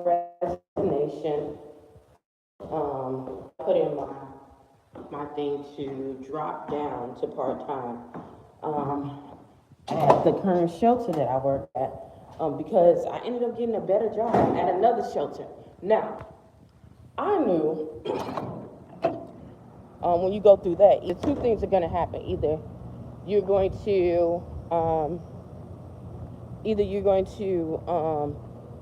resignation. Put in my thing to drop down to part time at the current shelter that I work at, because I ended up getting a better job at another shelter. Now, I knew when you go through that, either two things are going to happen. You're going to um, either you're going to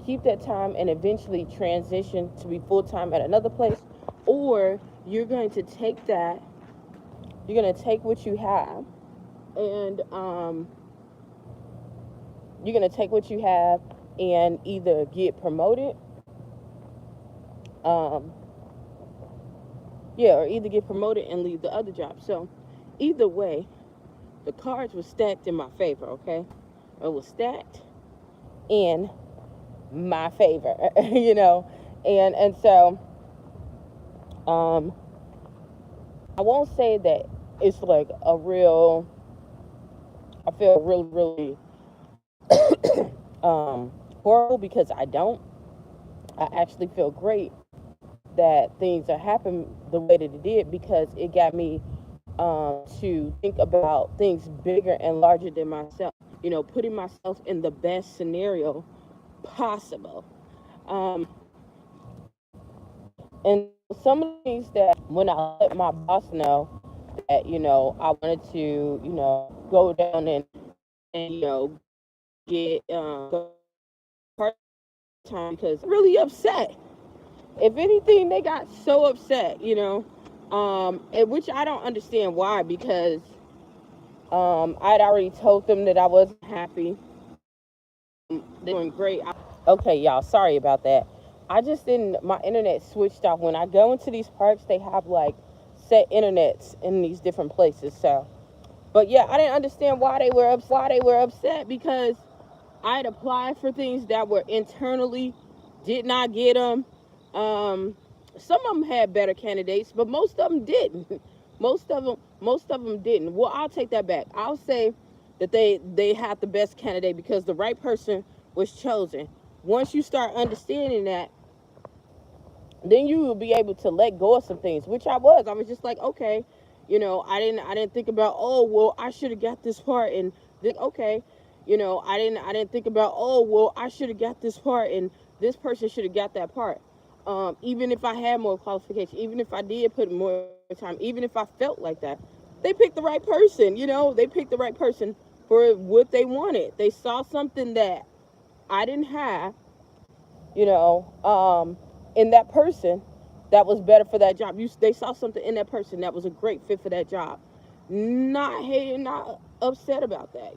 keep that time and eventually transition to be full time at another place, or you're going to take that. You're going to take what you have, and you're going to take what you have and either get promoted, um, or either get promoted and leave the other job. So, either way, the cards were stacked in my favor. Okay, it was stacked in my favor, and so I won't say that it's like a real. I feel really horrible, because I don't. I actually feel great that things are happening the way that it did, because it got me to think about things bigger and larger than myself. Putting myself in the best scenario possible. Um, and some of the things that when I let my boss know that I wanted to go down and get part time, because really upset. If anything, they got so upset, and which I don't understand why, because I'd already told them that I wasn't happy. They're doing great. Okay, y'all, sorry about that. I just didn't. My internet switched off. When I go into these parks, they have like set internets in these different places. So, but yeah, I didn't understand why they were upset, because I had applied for things that were internally, did not get them. Some of them had better candidates, but most of them didn't. Most of them didn't. Well, I'll take that back. I'll say that they had the best candidate because the right person was chosen. Once you start understanding that, then you will be able to let go of some things, which I was. I was just like, okay, I didn't think about, oh well, I should have got this part, and then okay, I didn't think about, oh well, I should have got this part, and this person should have got that part. Even if I had more qualification, even if I did put more time, even if I felt like that, they picked the right person. They picked the right person for what they wanted. They saw something that I didn't have, you know, um, in that person that was better for that job. They saw something in that person that was a great fit for that job. Not hating, not upset about that.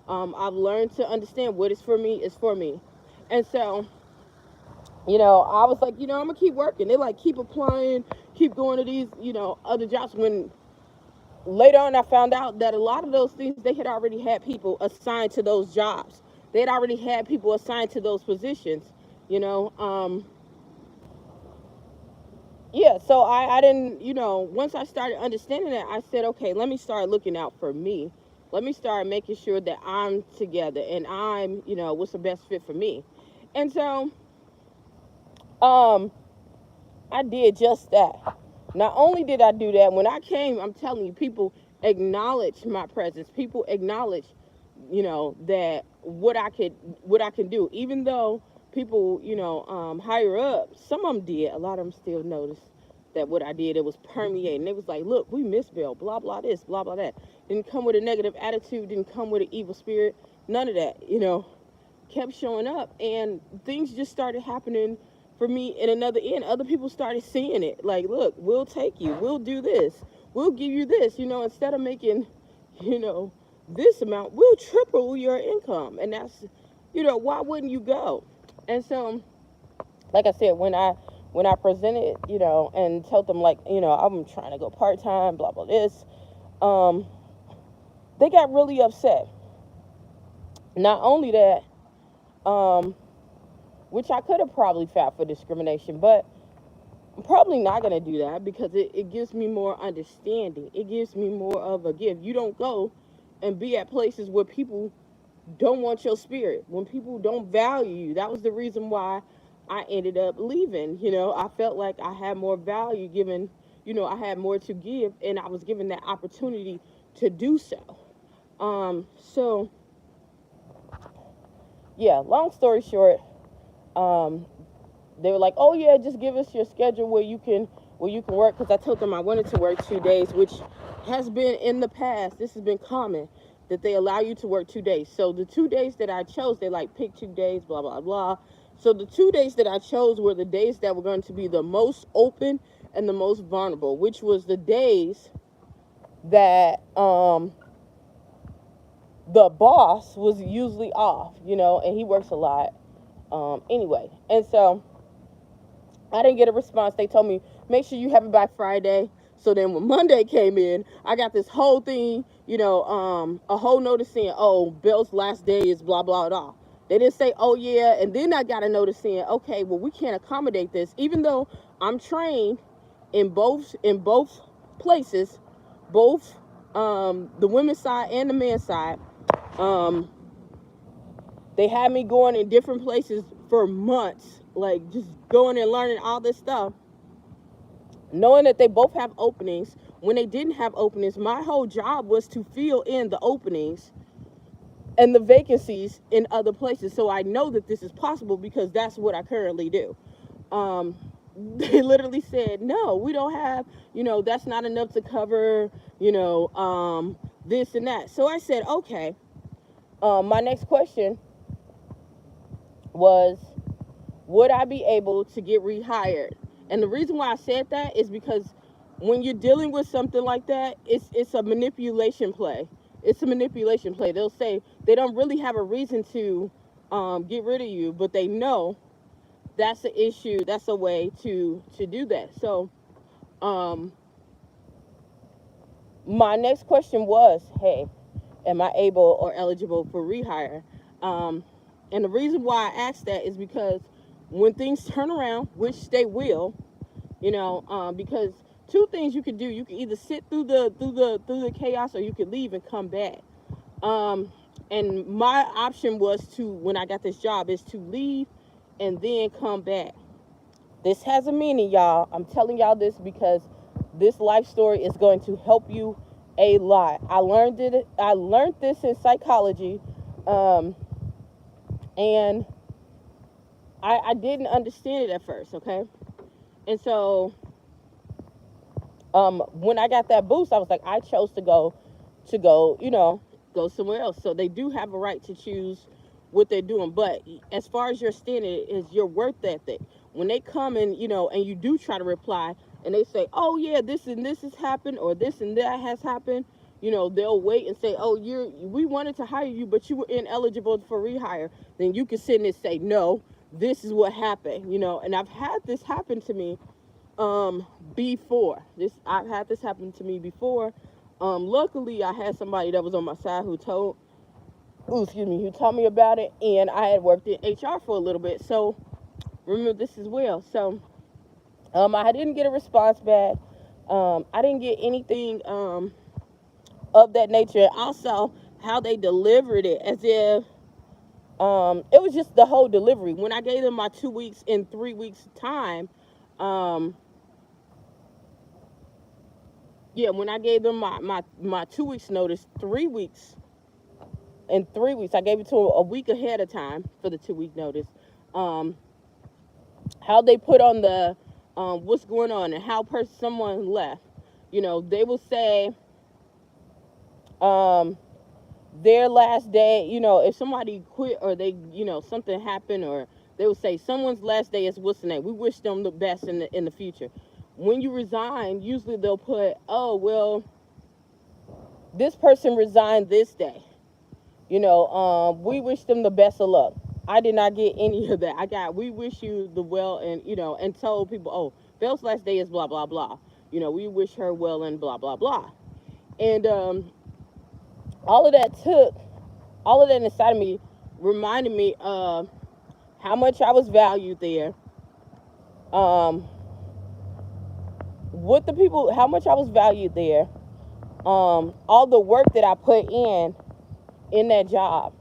I've learned to understand what is for me is for me, and so I was like, I'm gonna keep working. They like keep applying, keep going to these, other jobs. When later on, I found out that a lot of those things they had already had people assigned to those jobs. They had already had people assigned to those positions. You know, yeah. So I didn't, once I started understanding that, I said, okay, let me start looking out for me. Let me start making sure that I'm together and I'm, what's the best fit for me. And so, um, I did just that. Not only did I do that, when I came, I'm telling you, people acknowledged my presence. People acknowledged, that what I can do. Even though people, higher up, some of them did. A lot of them still noticed that what I did, it was permeating. They was like, look, we miss Bill, blah, blah, this, blah, blah, that. Didn't come with a negative attitude, didn't come with an evil spirit, none of that, kept showing up, and things just started happening for me in another end. Other people started seeing it, like, look, we'll take you, we'll do this, we'll give you this, instead of making, you know this amount, we'll triple your income. And that's, why wouldn't you go? And so, like I said, when I presented, and told them, like, I'm trying to go part-time, blah blah this, um they got really upset. Not only that, um which I could have probably filed for discrimination, but I'm probably not going to do that, because it gives me more understanding. It gives me more of a give. You don't go and be at places where people don't want your spirit, when people don't value you. That was the reason why I ended up leaving. I felt like I had more value given, I had more to give, and I was given that opportunity to do so. So yeah, long story short, um, they were like, "Oh yeah, just give us your schedule where you can work." Because I told them I wanted to work 2 days, which has been in the past. This has been common that they allow you to work 2 days. So the 2 days that I chose, they like pick 2 days, blah blah blah. So the 2 days that I chose were the days that were going to be the most open and the most vulnerable, which was the days that the boss was usually off, and he works a lot. Anyway, and so I didn't get a response. They told me, make sure you have it by Friday. So then when Monday came in, I got this whole thing, a whole notice saying, oh, Bill's last day is blah, blah, blah. They didn't say, oh, yeah. And then I got a notice saying, okay, well, we can't accommodate this. Even though I'm trained in both places, both the women's side and the men's side. They had me going in different places for months, like just going and learning all this stuff, knowing that they both have openings. When they didn't have openings, my whole job was to fill in the openings and the vacancies in other places. So I know that this is possible because that's what I currently do. They literally said, no, we don't have, that's not enough to cover, this and that. So I said, okay. My next question was, would I be able to get rehired? And the reason why I said that is because when you're dealing with something like that, it's a manipulation play. It's a manipulation play. They'll say they don't really have a reason to get rid of you, but they know that's an issue. That's a way to do that. So my next question was, hey, am I able or eligible for rehire? And the reason why I asked that is because when things turn around, which they will, because two things you could do: you can either sit through the chaos, or you could leave and come back. And my option was to, when I got this job, is to leave and then come back. This has a meaning, y'all. I'm telling y'all this because this life story is going to help you a lot. I learned this in psychology, and I didn't understand it at first, okay? And so when I got that boost, I was like, I chose to go, go somewhere else. So they do have a right to choose what they're doing. But as far as your standard is your work ethic. When they come and, and you do try to reply and they say, oh, yeah, this and this has happened, or this and that has happened, they'll wait and say, oh, we wanted to hire you, but you were ineligible for rehire. Then you can sit in and say, no, this is what happened, and I've had this happen to me before. I've had this happen to me before. Luckily I had somebody that was on my side who told me about it, and I had worked in HR for a little bit, so remember this as well. So I didn't get a response back. I didn't get anything of that nature. Also, how they delivered it, as if it was just the whole delivery. When I gave them my 2 weeks in 3 weeks time, when I gave them my 2 weeks notice, 3 weeks, in 3 weeks, I gave it to them a week ahead of time for the 2 week notice. How they put on the what's going on and how someone left, they will say their last day, if somebody quit or they, something happened, or they will say someone's last day is what's the name. We wish them the best in the future. When you resign, usually they'll put, oh, well, this person resigned this day. We wish them the best of luck. I did not get any of that. I got, we wish you the well, and, and told people, oh, Belle's last day is blah, blah, blah. We wish her well and blah, blah, blah. And all of that inside of me reminded me of how much I was valued there. How much I was valued there. All the work that I put in that job.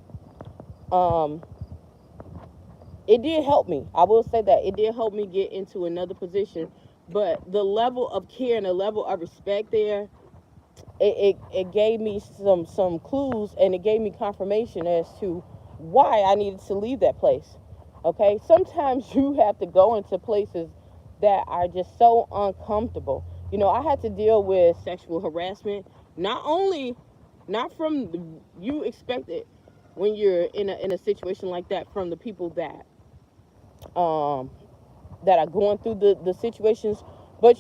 it did help me. I will say that it did help me get into another position, but the level of care and the level of respect there, it gave me some clues, and it gave me confirmation as to why I needed to leave that place. Okay, sometimes you have to go into places that are just so uncomfortable. I had to deal with sexual harassment, not only not from you expect it when you're in a situation like that from the people um that are going through the situations, but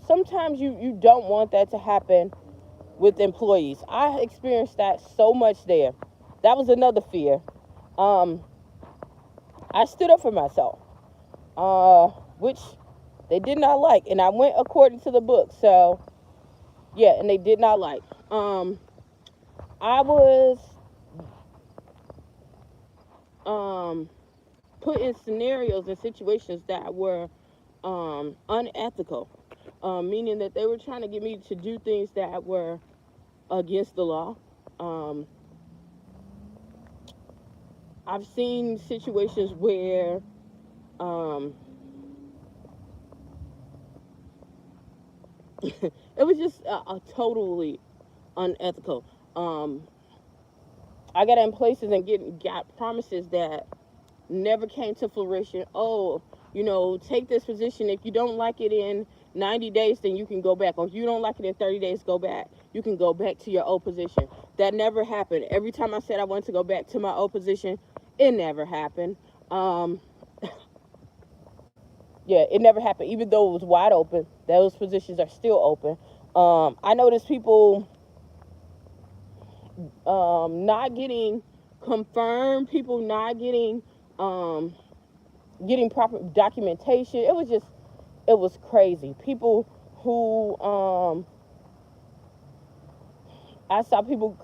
sometimes you don't want that to happen with employees. I experienced that so much there. That was another fear. Um, I stood up for myself, which they did not like, and I went according to the book. So yeah, and they did not like. I was um, put in scenarios and situations that were unethical, meaning that they were trying to get me to do things that were against the law. Um, I've seen situations where um, it was just a totally unethical. Um, I got in places and got promises that never came to fruition. Oh, take this position. If you don't like it in 90 days, then you can go back. Or if you don't like it in 30 days, go back. You can go back to your old position. That never happened. Every time I said I wanted to go back to my old position, it never happened. Um, yeah, it never happened. Even though it was wide open, those positions are still open. I noticed people not getting confirmed, people not um, getting proper documentation. It was crazy. People who I saw people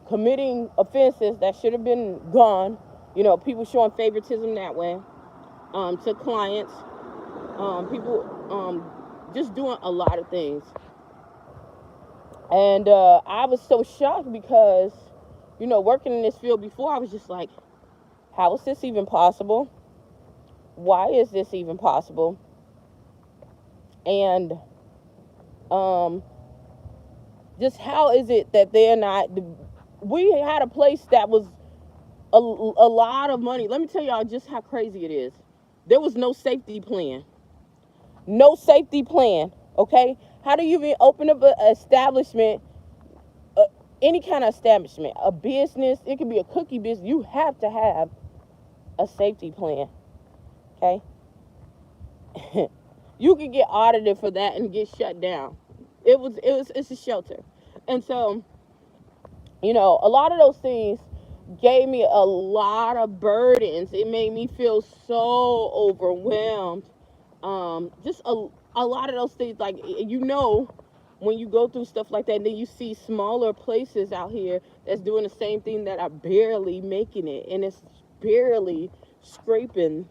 committing offenses that should have been gone. People showing favoritism that way to clients. People just doing a lot of things. And I was so shocked because, working in this field before, I was just like, how is this even possible? Why is this even possible? And um, just how is it that they're not? We had a place that was a lot of money. Let me tell y'all just how crazy it is. There was no safety plan. No safety plan. Okay? How do you even open up an establishment, uh, any kind of establishment, a business? It could be a cookie business. You have to have a safety plan. Okay? You could get audited for that and get shut down. It's a shelter. And so, a lot of those things gave me a lot of burdens. It made me feel so overwhelmed. Just a lot of those things, like, when you go through stuff like that, and then you see smaller places out here that's doing the same thing that are barely making it, and it's barely scraping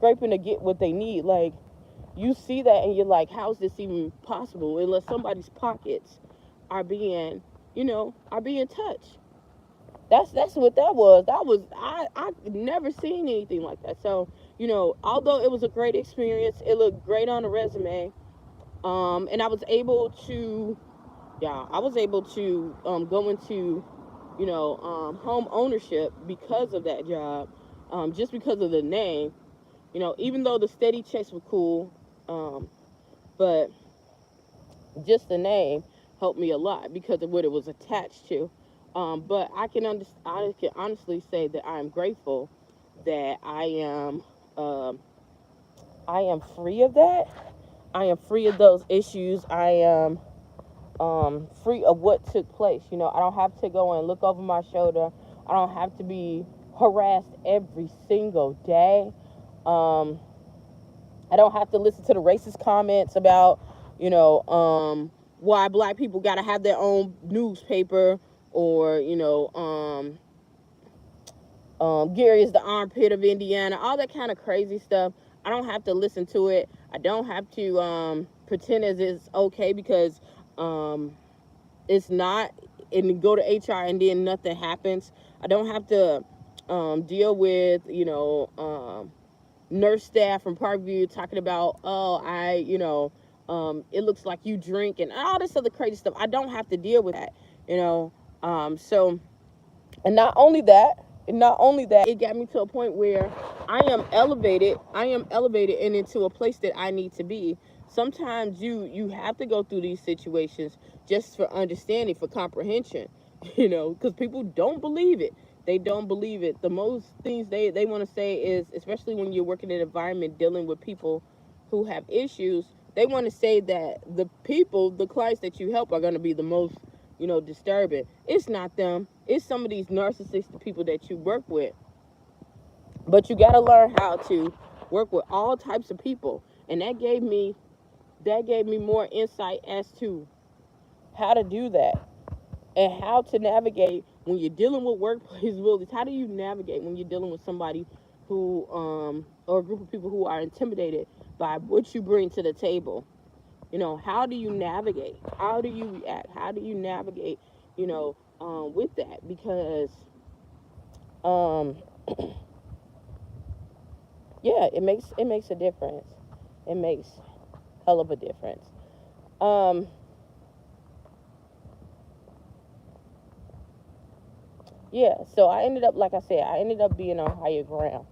to get what they need. Like, you see that and you're like, how's this even possible? Unless somebody's pockets are being, are being touched. That's what that was. I never seen anything like that. So, although it was a great experience, it looked great on a resume. And I was able to go into, home ownership because of that job, just because of the name. Even though the steady checks were cool, um, but just the name helped me a lot because of what it was attached to. But I can honestly say that I am grateful that um, I am free of that. I am free of those issues. I am free of what took place. I don't have to go and look over my shoulder. I don't have to be harassed every single day. Um, I don't have to listen to the racist comments about, why black people got to have their own newspaper, or, Gary is the armpit of Indiana, all that kind of crazy stuff. I don't have to listen to it. I don't have to pretend as it's okay, because um, it's not, and go to HR and then nothing happens. I don't have to deal with, nurse staff from Parkview talking about, oh, it looks like you drink and all this other crazy stuff. I don't have to deal with that, you know. So, and not only that, it got me to a point where I am elevated and into a place that I need to be. Sometimes you have to go through these situations just for understanding, for comprehension, because people don't believe it. They don't believe it. The most things they want to say is, especially when you're working in an environment dealing with people who have issues, they want to say that the clients that you help are going to be the most, disturbing. It's not them. It's some of these narcissistic people that you work with. But you got to learn how to work with all types of people, and that gave me more insight as to how to do that and how to navigate when you're dealing with workplace bullies. How do you navigate when you're dealing with somebody who or a group of people who are intimidated by what you bring to the table? How do you navigate? How do you react? How do you navigate, with that? Because, um, yeah, it makes a difference. It makes hell of a difference. Um, yeah. So I ended up, like I said, I ended up being on higher ground.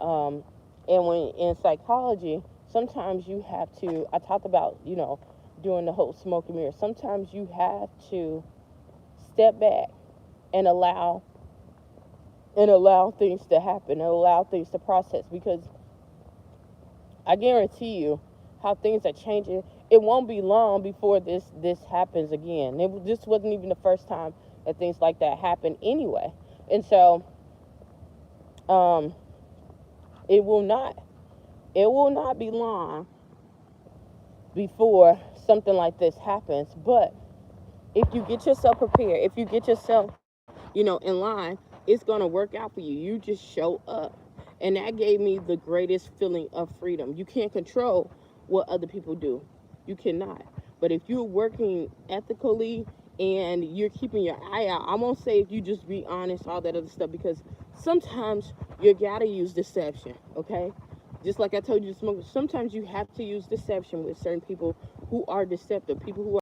Um, and when in psychology, sometimes you have to. I talked about, doing the whole smoke and mirror. Sometimes you have to step back and allow things to happen and allow things to process, because I guarantee you how things are changing. It won't be long before this happens again. This wasn't even the first time that things like that happened anyway. And so, um it will not be long before something like this happens. But if you get yourself prepared, if you get yourself, in line, it's going to work out for you. You just show up. And that gave me the greatest feeling of freedom. You can't control what other people do. You cannot. But if you're working ethically and you're keeping your eye out, I won't say if you just be honest, all that other stuff, because sometimes you gotta use deception, okay? Just like I told you, sometimes you have to use deception with certain people who are deceptive, people who